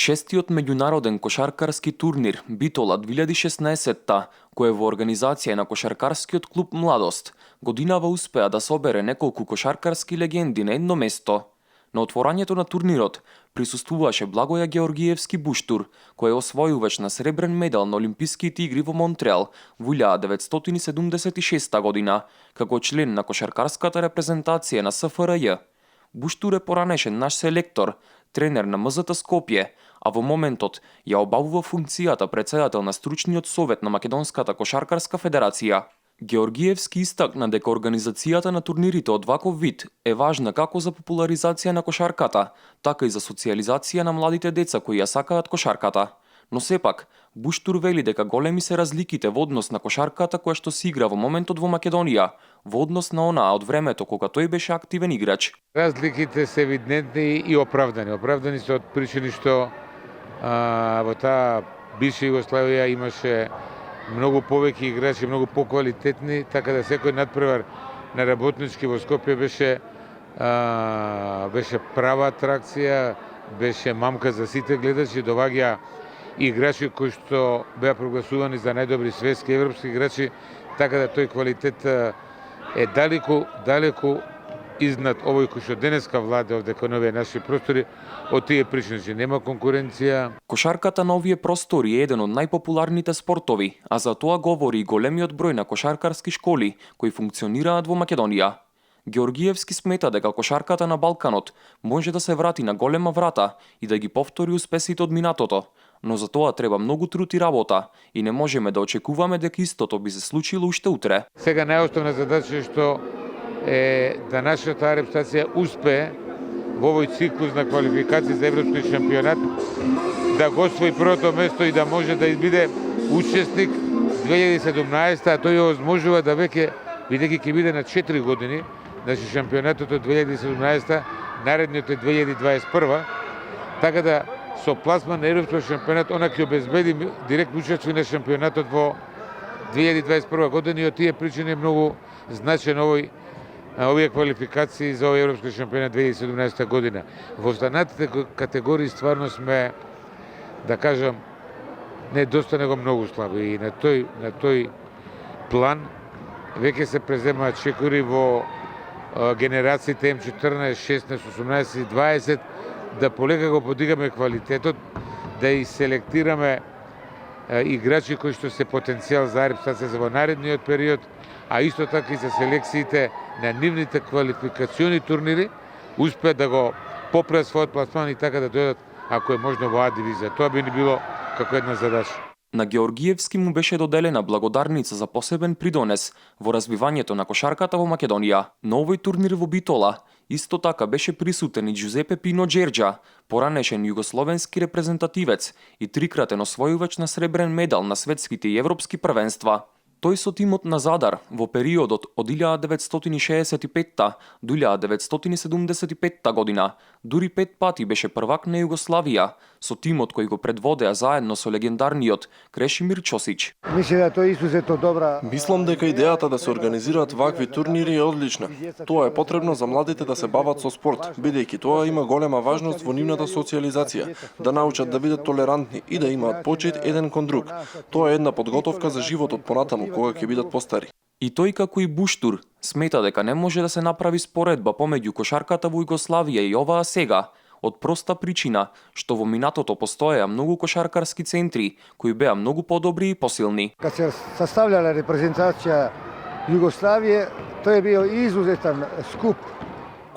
Шестиот меѓународен кошаркарски турнир Битола 2016, кој е во организација на кошаркарскиот клуб Младост, годинава успеа да собере неколку кошаркарски легенди на едно место. На отворањето на турнирот присуствуваше Благоја Георгиевски Буштур, кој е освојувач на сребрен медал на Олимписките игри во Монтреал во 1976 година, како член на кошаркарската репрезентација на СФРЈ. Буштур е поранешен наш селектор, тренер на МЗТ Скопје, а во моментот ја обавува функцијата претседател на стручниот совет на Македонската кошаркарска федерација. Георгиевски истакна дека организацијата на турнирите од ваков вид е важна како за популаризација на кошарката, така и за социјализација на младите деца кои ја сакаат кошарката. Но сепак, Буштур вели дека големи се разликите во однос на кошарката која што се игра во моментот во Македонија, во однос на онаа од времето кога тој беше активен играч. Разликите се евидентни и оправдани. Оправдани се од причини што во таа бивша Југославија имаше многу повеќе играчи, многу поквалитетни, така да секој надпревар на работнички во Скопје беше права атракција, беше мамка за сите гледачи, доваѓа играчи кои што беа прогласувани за најдобри светски европски играчи, така да тој квалитет е далеку изнад овој кој што денеска владе овде кон овие наши простори, од тие причини че нема конкуренција. Кошарката на овие простори е еден од најпопуларните спортови, а за тоа говори и големиот број на кошаркарски школи кои функционираат во Македонија. Георгиевски смета дека кошарката на Балканот може да се врати на голема врата и да ги повтори успесите од минатото, но за тоа треба многу труд и работа и не можеме да очекуваме дека истото би се случило уште утре. Сега најосновна задача е што да нашата репутација успее во овој циклус на квалификација за европски шампионат, да го освои првото место и да може да биде учесник 2017, а тој ја возможува да веќе, бидејќи ќе биде на 4 години, значи шампионатот од 2017, наредниот е 2021, така да со пласман на европски шампионат она ќе обезбеди директно учество на шампионатот во 2021 година и од тие причини е многу значен овие квалификации за овој европски шампионат 2017 година. Во останатите категории стварно сме, да кажам, недоста него многу слаби и на тој план веќе се преземаат чекори во генерациите М14, 16, 18 и 20, да полека го подигаме квалитетот, да и селектираме играчи кои што се потенцијал за репутација за во наредниот период, а исто така и за селекциите на нивните квалификациони турнири, успеат да го поправат својот пласман и така да дојдат, ако е можно, во А дивизија. Тоа би ни било како една задача. На Георгиевски му беше доделена благодарница за посебен придонес во развивањето на кошарката во Македонија. На овој турнир во Битола исто така беше присутен и Џузепе Пино Џерџа, поранешен југословенски репрезентативец и трикратен освојувач на сребрен медал на светските и европски првенства. Тој со тимот на Задар во периодот од 1965 до 1975 година дури 5 пати беше првак на Југославија, со тимот кој го предводеа заедно со легендарниот Крешимир Ќосич. Мислам дека идејата да се организираат вакви турнири е одлична. Тоа е потребно за младите да се бават со спорт, бидејќи тоа има голема важност во нивната социјализација, да научат да бидат толерантни и да имаат почит еден кон друг. Тоа е една подготовка за животот понатаму кога ќе бидат постари. И тој како и Буштур смета дека не може да се направи споредба помеѓу кошарката во Југославија и оваа сега, од проста причина што во минатото постоеа многу кошаркарски центри кои беа многу подобри и посилни. Кога се составljala репрезентација Југославија, тој е био изузетен скуп.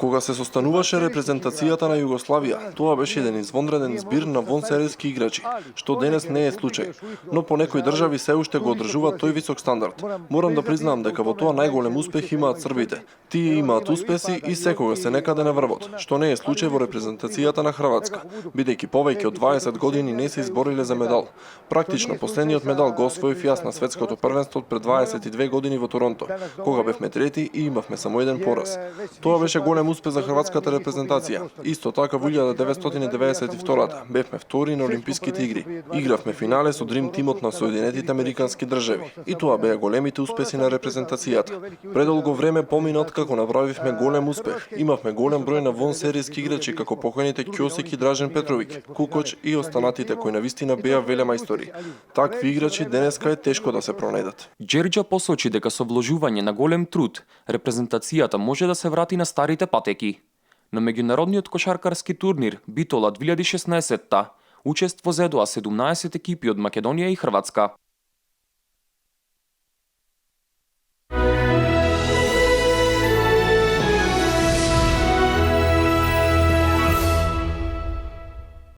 Кога се состануваше репрезентацијата на Југославија, тоа беше еден извонреден збир на вонсеријски играчи, што денес не е случај, но по некои држави се уште го одржуваат тој висок стандард. Морам да признам дека во тоа најголем успех имаат србите. Тие имаат успеси и секогаш се некаде на врвот, што не е случај во репрезентацијата на Хрватска, бидејќи повеќе од 20 години не се избориле за медал. Практично последниот медал го освоив јас на светското првенство пред 22 години во Торонто, кога бевме трети и имавме само еден пораз. Тоа беше голем успех за хрватската репрезентација. Исто така во 1992 бевме втори на Олимписките игри. Игравме финале со Дрим тимот на Соединетите Американски држави. И тоа беа големите успеси на репрезентацијата. Предолго време помина откако направивме голем успех. Имавме голем број на вонсеријски играчи како покојните Ќосик и Дражен Петровиќ, Кукоч и останатите кои навистина беа велемајстори. Такви играчи денеска е тешко да се пронајдат. Џерџа посочи дека со вложување на голем труд, репрезентацијата може да се врати на старите патеки. На меѓународниот кошаркарски турнир Битола 2016 учество зедоа 17 екипи од Македонија и Хрватска.